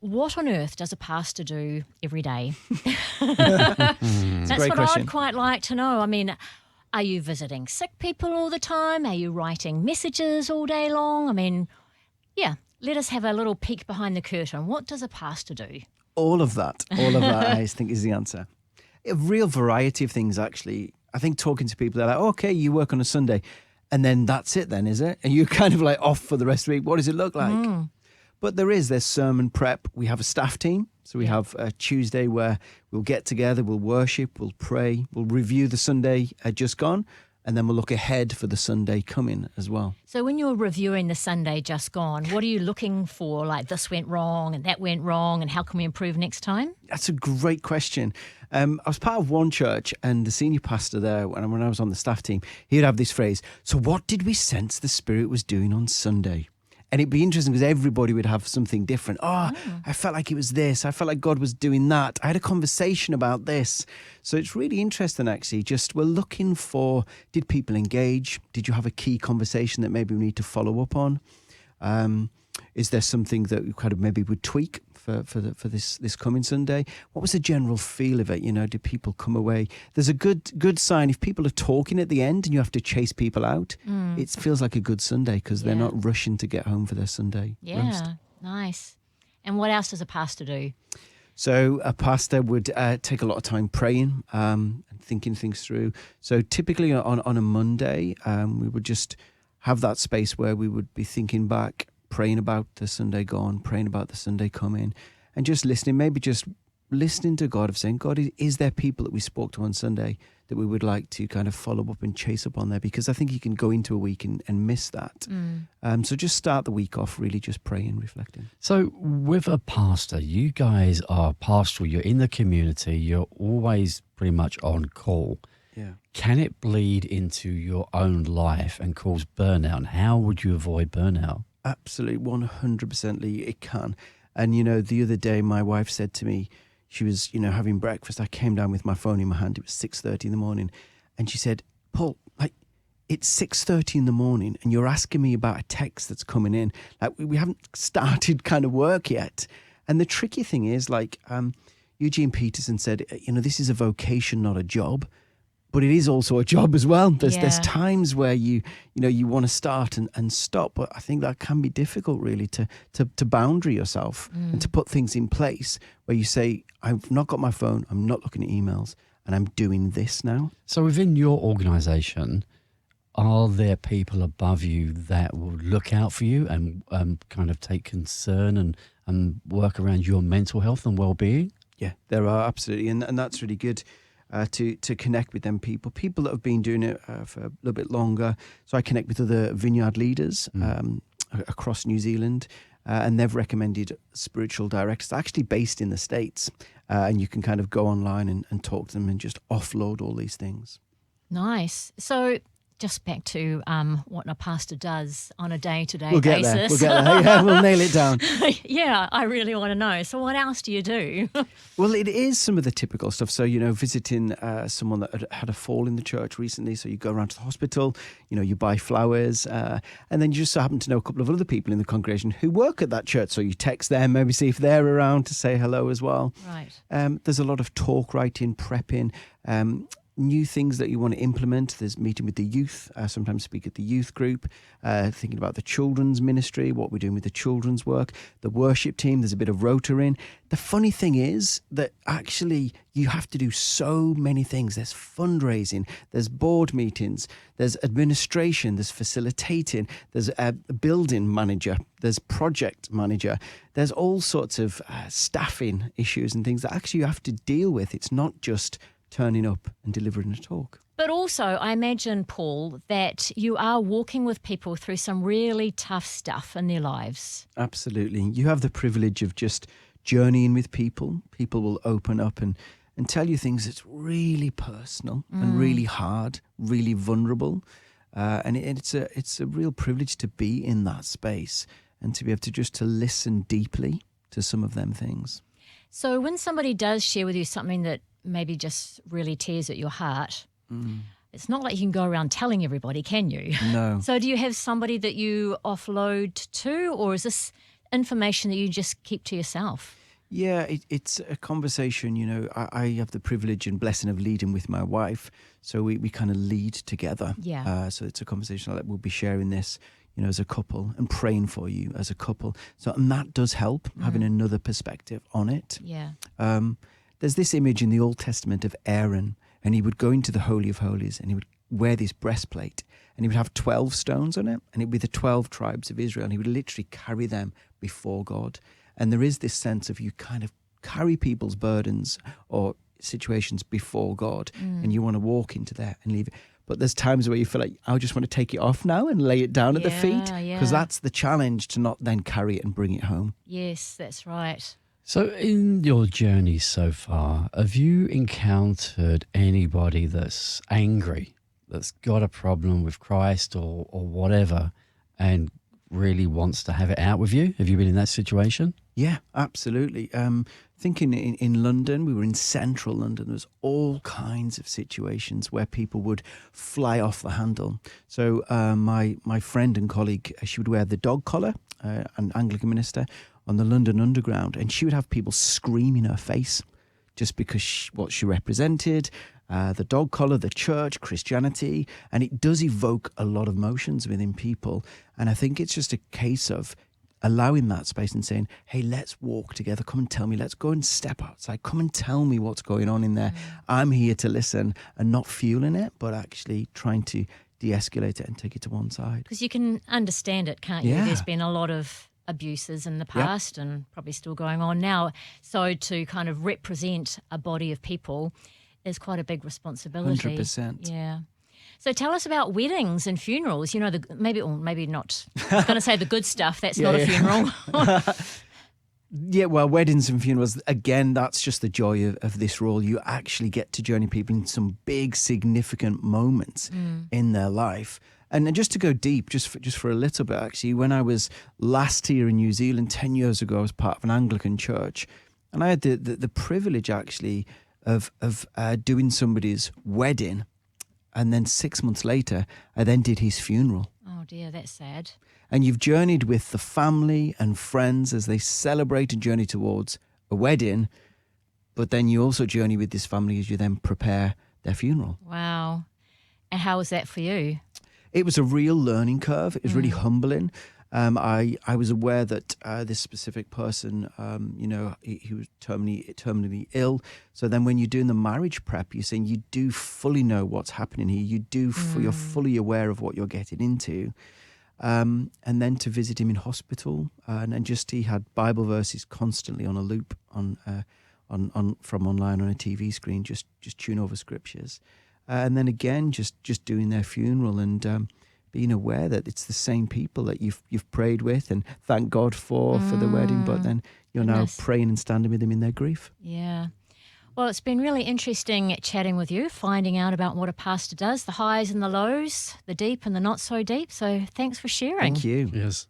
What on earth does a pastor do every day? That's That's what question. I'd quite like to know. I mean, are you visiting sick people all the time? Are you writing messages all day long? I mean, yeah, let us have a little peek behind the curtain. What does a pastor do? All of that, I think, is the answer. A real variety of things, actually. I think talking to people, they're like, okay, you work on a Sunday, and then that's it then, is it? And you're kind of like off for the rest of the week. What does it look like? But there's sermon prep. We have a staff team. So we have a Tuesday where we'll get together, we'll worship, we'll pray, we'll review the Sunday just gone, and then we'll look ahead for the Sunday coming as well. So when you're reviewing the Sunday just gone, what are you looking for? Like this went wrong and that went wrong, and how can we improve next time? That's a great question. I was part of one church, and the senior pastor there, when I was on the staff team, he'd have this phrase, so what did we sense the Spirit was doing on Sunday? And it'd be interesting because everybody would have something different. I felt like it was this. I felt like God was doing that. I had a conversation about this. So it's really interesting, actually. Just we're looking for, did people engage? Did you have a key conversation that maybe we need to follow up on? Is there something that we kind of maybe would tweak for this coming Sunday? What was the general feel of it? You know, did people come away? There's a good sign if people are talking at the end and you have to chase people out. It feels like a good Sunday because they're not rushing to get home for their Sunday roast. Nice. And what else does a pastor do? So a pastor would take a lot of time praying and thinking things through. So typically on a Monday, we would just have that space where we would be thinking back, praying about the Sunday gone, praying about the Sunday coming, and just listening, maybe just listening to God of saying, God, is there people that we spoke to on Sunday that we would like to kind of follow up and chase up on there? Because I think you can go into a week and miss that. So just start the week off really just praying, reflecting. So with a pastor, you guys are pastoral, you're in the community, you're always pretty much on call. Yeah. Can it bleed into your own life and cause burnout? And how would you avoid burnout? Absolutely, 100% Lee, it can. And, you know, the other day my wife said to me, she was, you know, having breakfast. I came down with my phone in my hand. It was 6:30 in the morning. And she said, Paul, like, it's 6:30 in the morning and you're asking me about a text that's coming in. Like, we haven't started kind of work yet. And the tricky thing is, like, Eugene Peterson said, you know, this is a vocation, not a job. But it is also a job as well. There's times where you want to start and stop, but I think that can be difficult really to boundary yourself and to put things in place where you say, I've not got my phone, I'm not looking at emails, and I'm doing this now. So within your organisation, are there people above you that will look out for you and kind of take concern and work around your mental health and well-being? Yeah, there are, absolutely, and that's really good. To connect with them people that have been doing it for a little bit longer. So I connect with other vineyard leaders across New Zealand, and they've recommended spiritual directors actually based in the States, and you can kind of go online and talk to them and just offload all these things. Nice. So just back to what a pastor does on a day-to-day We'll get basis. there. Yeah, we'll nail it down. Yeah, I really want to know. So what else do you do? Well, it is some of the typical stuff. So, you know, visiting someone that had a fall in the church recently. So you go around to the hospital, you know, you buy flowers, and then you just so happen to know a couple of other people in the congregation who work at that church. So you text them, maybe see if they're around to say hello as well. Right. There's a lot of talk writing, prepping, new things that you want to implement. There's meeting with the youth, sometimes speak at the youth group, thinking about the children's ministry, what we're doing with the children's work, the worship team, there's a bit of rota in. The funny thing is that actually you have to do so many things. There's fundraising, there's board meetings, there's administration, there's facilitating, there's a building manager, there's project manager, there's all sorts of staffing issues and things that actually you have to deal with. It's not just turning up and delivering a talk. But also, I imagine, Paul, that you are walking with people through some really tough stuff in their lives. Absolutely. You have the privilege of just journeying with people. People will open up and tell you things that's really personal and really hard, really vulnerable. And it's a real privilege to be in that space and to be able to listen deeply to some of them things. So when somebody does share with you something that maybe just really tears at your heart, it's not like you can go around telling everybody, can you? No. So do you have somebody that you offload to, or is this information that you just keep to yourself? Yeah, it's a conversation. I have the privilege and blessing of leading with my wife, so we kind of lead together. Yeah. So it's a conversation that we'll be sharing this, as a couple and praying for you as a couple. So, and that does help, having another perspective on it. Yeah. There's this image in the Old Testament of Aaron, and he would go into the Holy of Holies, and he would wear this breastplate, and he would have 12 stones on it, and it would be the 12 tribes of Israel, and he would literally carry them before God. And there is this sense of you kind of carry people's burdens or situations before God, and you want to walk into that and leave it. But there's times where you feel like, I just want to take it off now and lay it down at the feet, because that's the challenge, to not then carry it and bring it home. Yes, that's right. So in your journey so far, have you encountered anybody that's angry, that's got a problem with Christ or whatever, and really wants to have it out with you? Have you been in that situation? Yeah, absolutely. Thinking in London, we were in central London, there was all kinds of situations where people would fly off the handle. So my friend and colleague, she would wear the dog collar, an Anglican minister, on the London Underground, and she would have people scream in her face just because what she represented, the dog collar, the church, Christianity, and it does evoke a lot of emotions within people. And I think it's just a case of allowing that space and saying, hey, let's walk together. Come and tell me. Let's go and step outside. Come and tell me what's going on in there. I'm here to listen, and not fueling it, but actually trying to de-escalate it and take it to one side. Because you can understand it, can't you? Yeah. There's been a lot of abuses in the past and probably still going on now. So to kind of represent a body of people is quite a big responsibility. 100%. Yeah. So tell us about weddings and funerals. Maybe not. I was going to say the good stuff. That's not a funeral. Yeah, well, weddings and funerals, again, that's just the joy of this role. You actually get to journey people in some big, significant moments in their life. And just to go deep, just for a little bit, actually, when I was last here in New Zealand 10 years ago, I was part of an Anglican church, and I had the privilege, actually, of doing somebody's wedding, and then 6 months later, I then did his funeral. Oh dear, that's sad. And you've journeyed with the family and friends as they celebrate and journey towards a wedding, but then you also journey with this family as you then prepare their funeral. Wow. And how was that for you? It was a real learning curve. It was really humbling. I was aware that this specific person, he was terminally ill. So then when you're doing the marriage prep, you're saying you do fully know what's happening here. You're fully aware of what you're getting into. And then to visit him in hospital, and then he had Bible verses constantly on a loop from online on a TV screen, just tune over scriptures. And then again, just doing their funeral and being aware that it's the same people that you've prayed with and thank God for the wedding, but then you're now praying and standing with them in their grief. Yeah. Well, it's been really interesting chatting with you, finding out about what a pastor does, the highs and the lows, the deep and the not so deep. So thanks for sharing. Thank you. Yes.